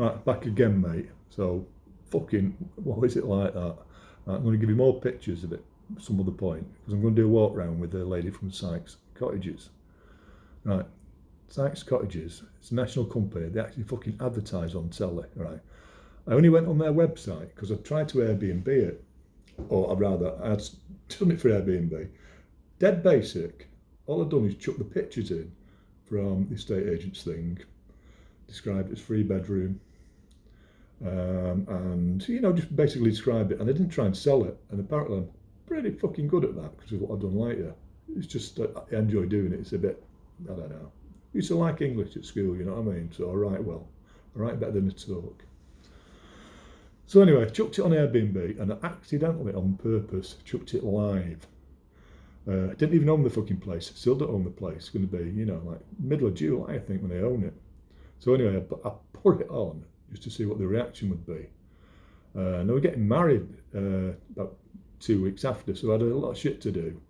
Right, back again, mate. So, fucking, what is it like that? Right, I'm going to give you more pictures of it at some other point, because I'm going to do a walk round with the lady from Sykes Cottages. Right, Sykes Cottages, it's a national company. They actually fucking advertise on telly, right? I only went on their website because I tried to Airbnb it, or rather, I had done it for Airbnb. Dead basic. All I've done is chuck the pictures in from the estate agent's thing, described it as 3 bedroom, and just basically describe it. And I didn't try and sell it, and apparently I'm pretty fucking good at that because of what I've done later. It's just I enjoy doing it. It's a bit, I don't know. I used to like English at school, you know what I mean? So I write well. I write better than I talk. So anyway, I chucked it on Airbnb, and I accidentally, on purpose, chucked it live. I didn't even own the fucking place. Still don't own the place. It's going to be, like middle of July, I think, when they own it. So anyway, I put it on just to see what the reaction would be. And they were getting married about 2 weeks after, so I had a lot of shit to do.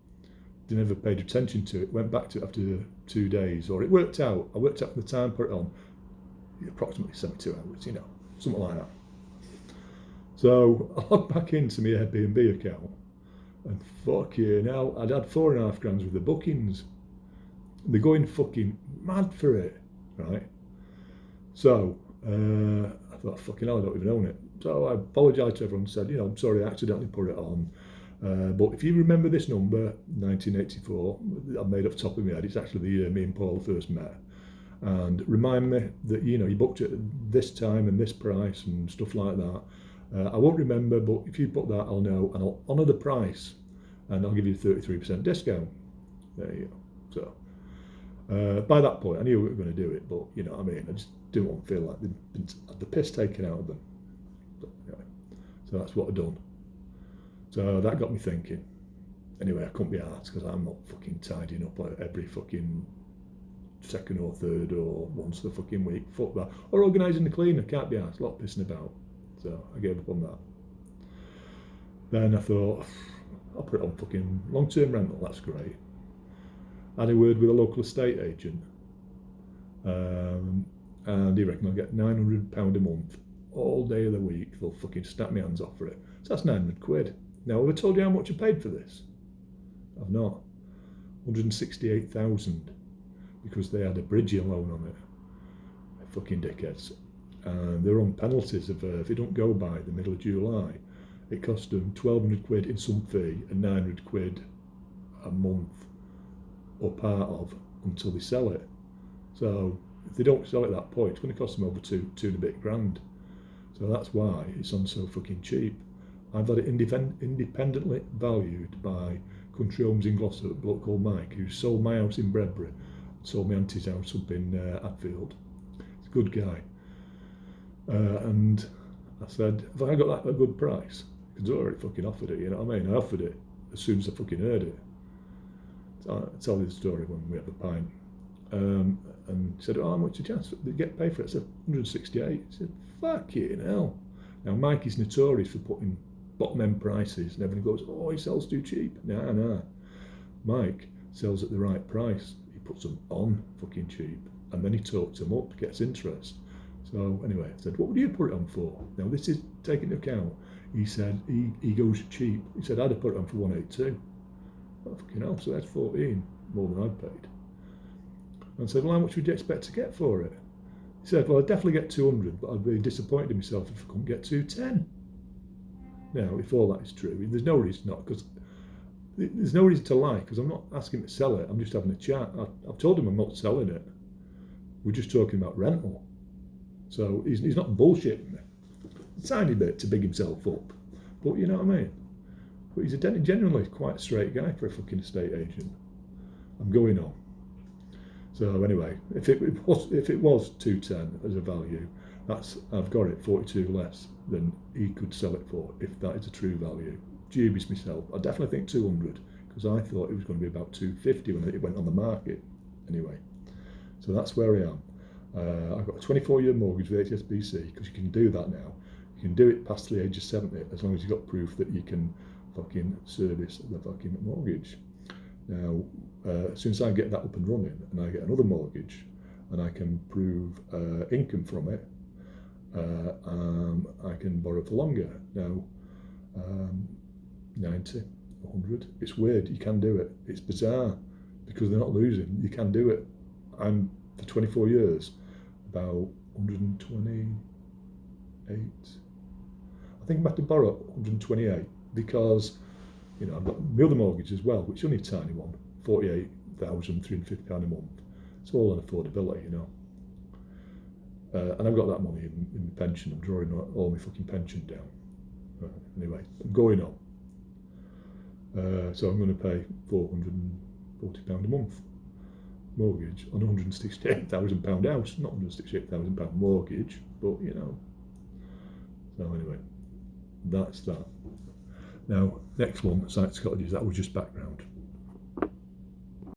Didn't ever paid attention to it. Went back to it after 2 days, or it worked out. I worked out from the time I put it on, approximately 72 hours, something like that. So I logged back into my Airbnb account, and fucking hell, I'd had 4.5 grand with the bookings. They're going fucking mad for it, right? So I thought, fucking hell, I don't even own it. So I apologised to everyone and said, I'm sorry, I accidentally put it on. But if you remember this number, 1984, I made off the top of my head, it's actually the year me and Paul first met. And remind me that, you booked it at this time and this price and stuff like that. I won't remember, but if you put that, I'll know, and I'll honour the price, and I'll give you a 33% discount. There you go. So by that point, I knew we were going to do it, but you know what I mean. I just didn't want to feel like they'd been the piss taken out of them. So that's what I'd done. So that got me thinking. Anyway, I couldn't be arsed because I'm not fucking tidying up like every fucking second or third or once a fucking week. Fuck that. Or organising the cleaner. Can't be arsed. A lot of pissing about. So I gave up on that. Then I thought, I'll put it on fucking long-term rental. That's great. I had a word with a local estate agent, and he reckoned I'll get £900 a month all day of the week. They'll fucking snap my hands off for it. So that's 900 quid. Now, have I told you how much I paid for this? I've not. 168,000 because they had a bridging loan on it. Fucking dickheads. And they're on penalties of if they don't go by the middle of July, it cost them 1,200 quid in some fee and 900 quid a month or part of until they sell it. So if they don't sell it at that point, it's going to cost them over two and a bit grand. So that's why it's on so fucking cheap. I've had it independently valued by Country Homes in Gloucester, a bloke called Mike, who sold my house in Bredbury, sold my auntie's house up in Hadfield. He's a good guy. And I said, have I got that at a good price? Because I already fucking offered it, you know what I mean? I offered it as soon as I fucking heard it. So I tell you the story when we had the pint. And he said, how much a chance did you get paid for it? I said, 168. He said, fucking hell. Now, Mike is notorious for putting bottom end prices, and everyone goes, he sells too cheap. Nah. Mike sells at the right price. He puts them on fucking cheap, and then he talks them up, gets interest. So anyway, I said, what would you put it on for? Now, this is taking into account. He said, he goes cheap. He said, I'd have put it on for 182. Oh, fucking hell, so that's 14 more than I'd paid. And I said, well, how much would you expect to get for it? He said, well, I'd definitely get 200, but I'd be disappointed in myself if I couldn't get 210. Now, if all that is true, there's no reason not, because there's no reason to lie, because I'm not asking to sell it, I'm just having a chat. I've told him I'm not selling it. We're just talking about rental. So he's not bullshitting me. A tiny bit to big himself up. But you know what I mean? But he's genuinely quite a straight guy for a fucking estate agent. I'm going on. So anyway, if it was 210 as a value, I've got it 42 less than he could sell it for, if that is a true value. Dubious myself. I definitely think 200, because I thought it was going to be about 250 when it went on the market. Anyway, so that's where I am. I've got a 24-year mortgage with HSBC, because you can do that now. You can do it past the age of 70 as long as you've got proof that you can fucking service the fucking mortgage. Now, as soon as I get that up and running and I get another mortgage and I can prove income from it, I can borrow for longer. Now, 90, 100. It's weird. You can do it. It's bizarre because they're not losing. You can do it. I'm for 24 years about 128. I think I'm about to borrow 128 because I've got my other mortgage as well, which is only a tiny one, £48,350 a month. It's all on affordability, and I've got that money in the pension. I'm drawing all my fucking pension down. Anyway, I'm going on. So I'm going to pay £440 a month mortgage on a £168,000 house, not £168,000 mortgage, but So anyway, that's that. Now, next one, site cottages, that was just background.